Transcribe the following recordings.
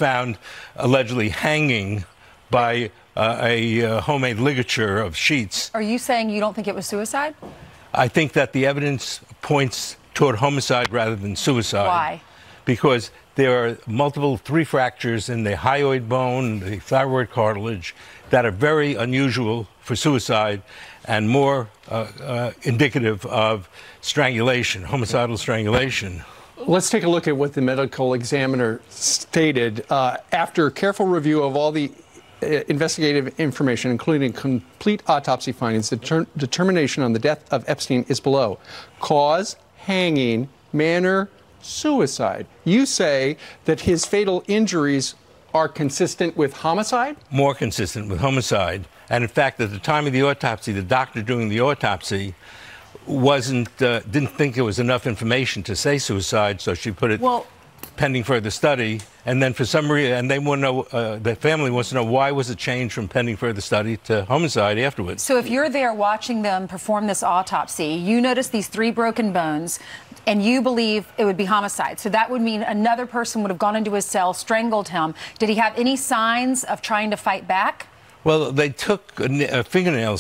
found allegedly hanging by a homemade ligature of sheets. Are you saying you don't think it was suicide? I think that the evidence points toward homicide rather than suicide. Why? Because there are multiple 3 fractures in the hyoid bone, the thyroid cartilage, that are very unusual for suicide and more indicative of strangulation, homicidal strangulation. Let's take a look at what the medical examiner stated. After careful review of all the investigative information, including complete autopsy findings, the determination on the death of Epstein is below. Cause, hanging, manner, suicide. You say that his fatal injuries are consistent with homicide? More consistent with homicide. And in fact, at the time of the autopsy, the doctor doing the autopsy didn't think there was enough information to say suicide, so she put it pending further study. And then for some reason, and they want to know, the family wants to know, why was it changed from pending further study to homicide afterwards? So if you're there watching them perform this autopsy, you notice these 3 broken bones, and you believe it would be homicide. So that would mean another person would have gone into his cell, strangled him. Did he have any signs of trying to fight back? Well, they took fingernail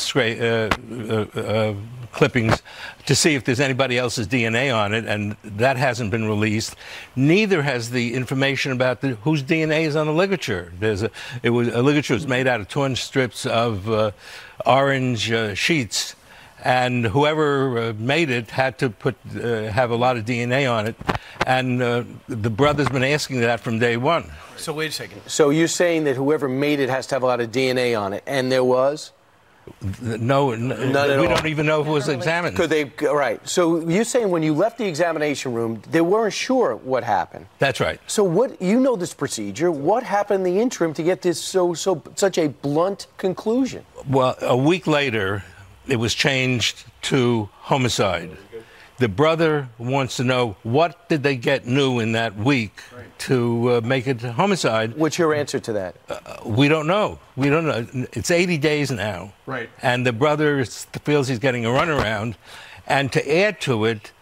clippings to see if there's anybody else's DNA on it, and that hasn't been released. Neither has the information about whose DNA is on the ligature. A ligature was made out of torn strips of orange sheets, and whoever made it had to have a lot of DNA on it, and the brother's been asking that from day one. So wait a second. So you're saying that whoever made it has to have a lot of DNA on it, and there was? No, we don't even know if it was examined. Could they? Right. So you're saying when you left the examination room, they weren't sure what happened. That's right. So what? You know this procedure. What happened in the interim to get this such a blunt conclusion? Well, a week later, it was changed to homicide. The brother wants to know, what did they get new in that week to make it homicide? What's your answer to that? We don't know. We don't know. It's 80 days now. Right. And the brother feels he's getting a runaround. And to add to it,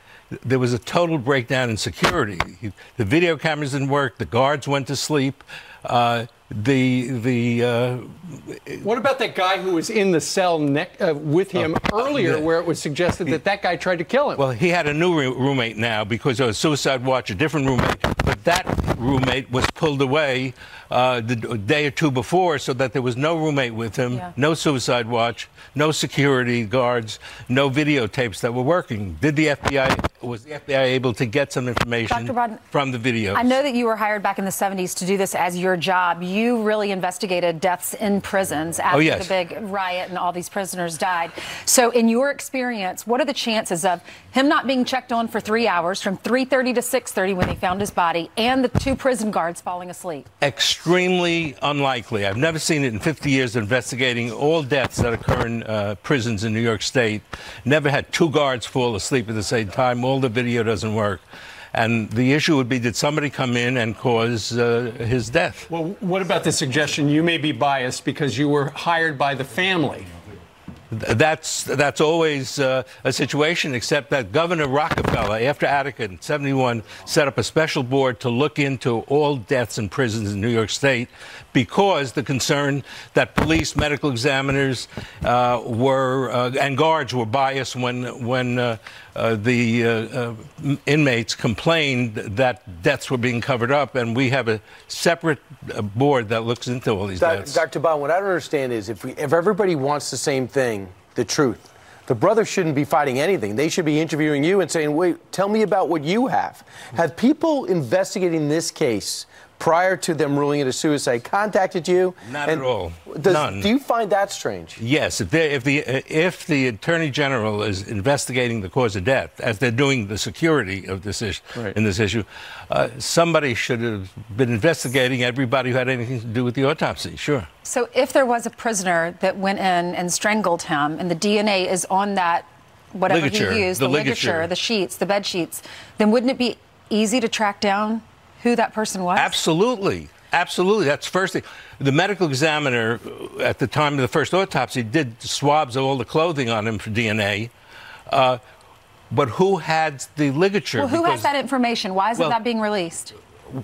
there was a total breakdown in security. The video cameras didn't work. The guards went to sleep. What about that guy who was in the cell with him earlier, where it was suggested that that guy tried to kill him? Well, he had a new roommate now because of a suicide watch, a different roommate. But that roommate was pulled away the day or two before, so that there was no roommate with him, no suicide watch, no security guards, no videotapes that were working. Was the FBI able to get some information from the videos? I know that you were hired back in the 70s to do this as your job. You really investigated deaths in prisons after the big riot and all these prisoners died. So in your experience, what are the chances of him not being checked on for 3 hours, from 3:30 to 6:30 when they found his body, and the 2 prison guards falling asleep? Extremely unlikely. I've never seen it in 50 years of investigating all deaths that occur in prisons in New York State. Never had 2 guards fall asleep at the same time. All the video doesn't work. And the issue would be, did somebody come in and cause his death? Well, what about the suggestion you may be biased because you were hired by the family? That's always a situation, except that Governor Rockefeller, after Attica in '71, set up a special board to look into all deaths in prisons in New York State, because the concern that police, medical examiners and guards were biased when the inmates complained that deaths were being covered up, and we have a separate board that looks into all these deaths. Dr. Baden, what I don't understand is if everybody wants the same thing, the truth, the brothers shouldn't be fighting anything. They should be interviewing you and saying, wait, tell me about what you have. Have people investigating this case prior to them ruling it a suicide contacted you? Not at all. None. Do you find that strange? Yes. If the Attorney General is investigating the cause of death, as they're doing the security of this issue, in this issue, somebody should have been investigating everybody who had anything to do with the autopsy. Sure. So if there was a prisoner that went in and strangled him, and the DNA is on that, whatever ligature, he used, the ligature, the sheets, the bed sheets, then wouldn't it be easy to track down who that person was? Absolutely. Absolutely. That's the first thing. The medical examiner, at the time of the first autopsy, did swabs of all the clothing on him for DNA. But who had the ligature? Well, who has that information? Why isn't that being released?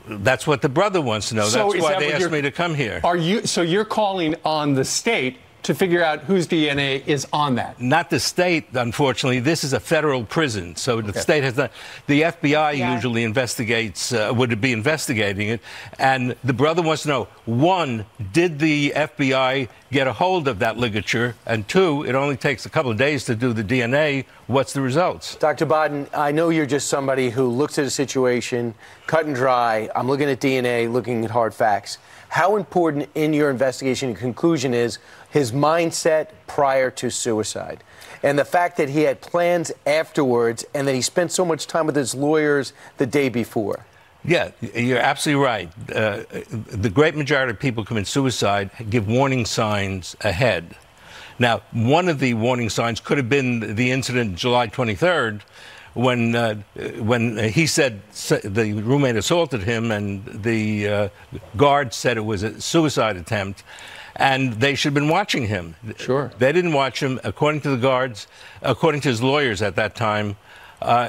That's what the brother wants to know. So that's why they asked me to come here. So you're calling on the state to figure out whose DNA is on that? Not the state, unfortunately. This is a federal prison, so the state has not. The FBI usually investigates, would be investigating it, and the brother wants to know: one, did the FBI get a hold of that ligature? And two, it only takes a couple of days to do the DNA. What's the results? Dr. Baden, I know you're just somebody who looks at a situation, cut and dry. I'm looking at DNA, looking at hard facts. How important in your investigation and conclusion is his mindset prior to suicide? And the fact that he had plans afterwards and that he spent so much time with his lawyers the day before? Yeah, you're absolutely right. The great majority of people commit suicide give warning signs ahead. Now, one of the warning signs could have been the incident July 23rd, when he said the roommate assaulted him and the guard said it was a suicide attempt, and they should have been watching him. Sure. They didn't watch him. According to the guards, according to his lawyers at that time,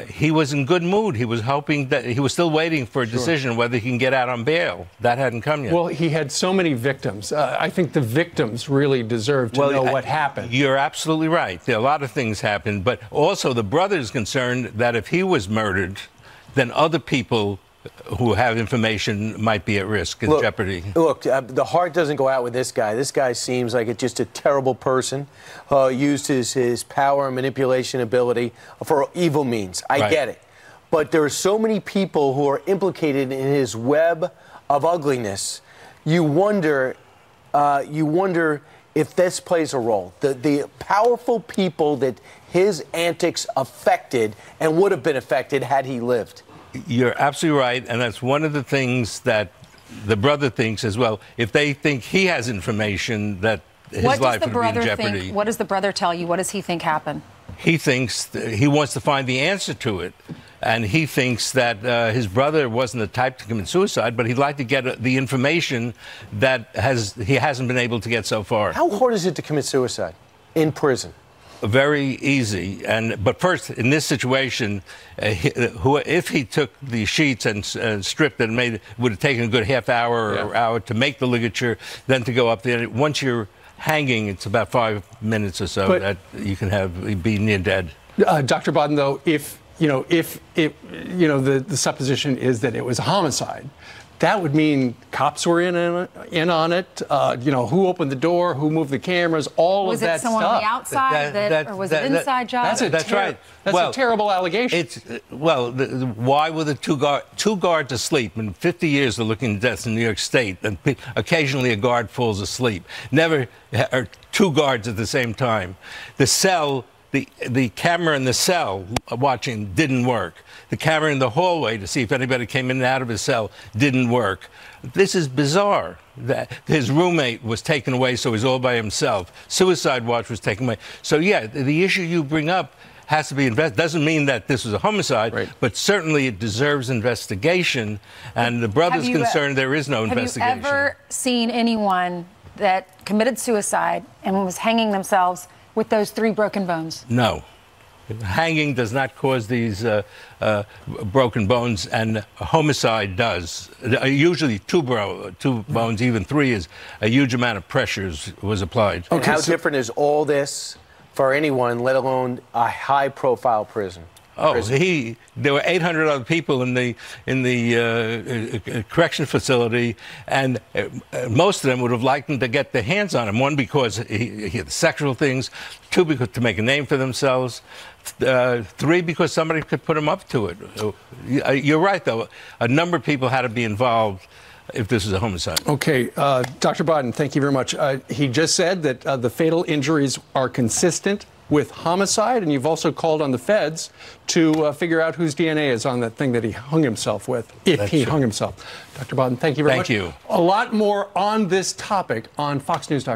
he was in good mood. He was hoping that he was still waiting for a decision whether he can get out on bail. That hadn't come yet. Well, he had so many victims. I think the victims really deserve to know what happened. You're absolutely right. A lot of things happened, but also the brother is concerned that if he was murdered, then other people who have information might be at risk and jeopardy. Look, the heart doesn't go out with this guy. This guy seems like it's just a terrible person who used his power and manipulation ability for evil means. I get it. But there are so many people who are implicated in his web of ugliness. You wonder if this plays a role. The powerful people that his antics affected and would have been affected had he lived. You're absolutely right, and that's one of the things that the brother thinks as well. If they think he has information that his life would be in jeopardy. What does the brother tell you? What does he think happened? He thinks he wants to find the answer to it, and he thinks that his brother wasn't the type to commit suicide, but he'd like to get the information that he hasn't been able to get so far. How hard is it to commit suicide in prison? Very easy, but first, in this situation, if he took the sheets and stripped it, it would have taken a good half hour or hour to make the ligature, then to go up there. Once you're hanging, it's about 5 minutes or so that you can be near dead. Dr. Baden, though, if the supposition is that it was a homicide, that would mean cops were in on it. Who opened the door, who moved the cameras, all of that stuff. Was it someone on the outside, or was it inside job? That's right. That's a terrible allegation. Why were the two guards asleep? In 50 years of looking at deaths in New York State, and occasionally a guard falls asleep. Never are two guards at the same time. The cell. The camera in the cell watching didn't work. The camera in the hallway to see if anybody came in and out of his cell didn't work. This is bizarre. That his roommate was taken away, so he's all by himself. Suicide watch was taken away. So, yeah, the issue you bring up has to be investigated. Doesn't mean that this was a homicide, but certainly it deserves investigation. And the brother's concerned there is no investigation. Have you ever seen anyone that committed suicide and was hanging themselves with those 3 broken bones? No. Hanging does not cause these broken bones, and homicide does. Usually 2 bones, even 3, is a huge amount of pressure was applied. And how different is all this for anyone, let alone a high-profile prison? There were 800 other people in the correction facility, and most of them would have liked him to get their hands on him. 1, because he had sexual things. 2, because to make a name for themselves. 3, because somebody could put him up to it. You're right, though. A number of people had to be involved if this is a homicide. Okay, Dr. Baden, thank you very much. He just said that the fatal injuries are consistent with homicide, and you've also called on the feds to figure out whose DNA is on that thing that he hung himself with, if he hung himself. Dr. Baden, thank you very much. Thank you. A lot more on this topic on FoxNews.com.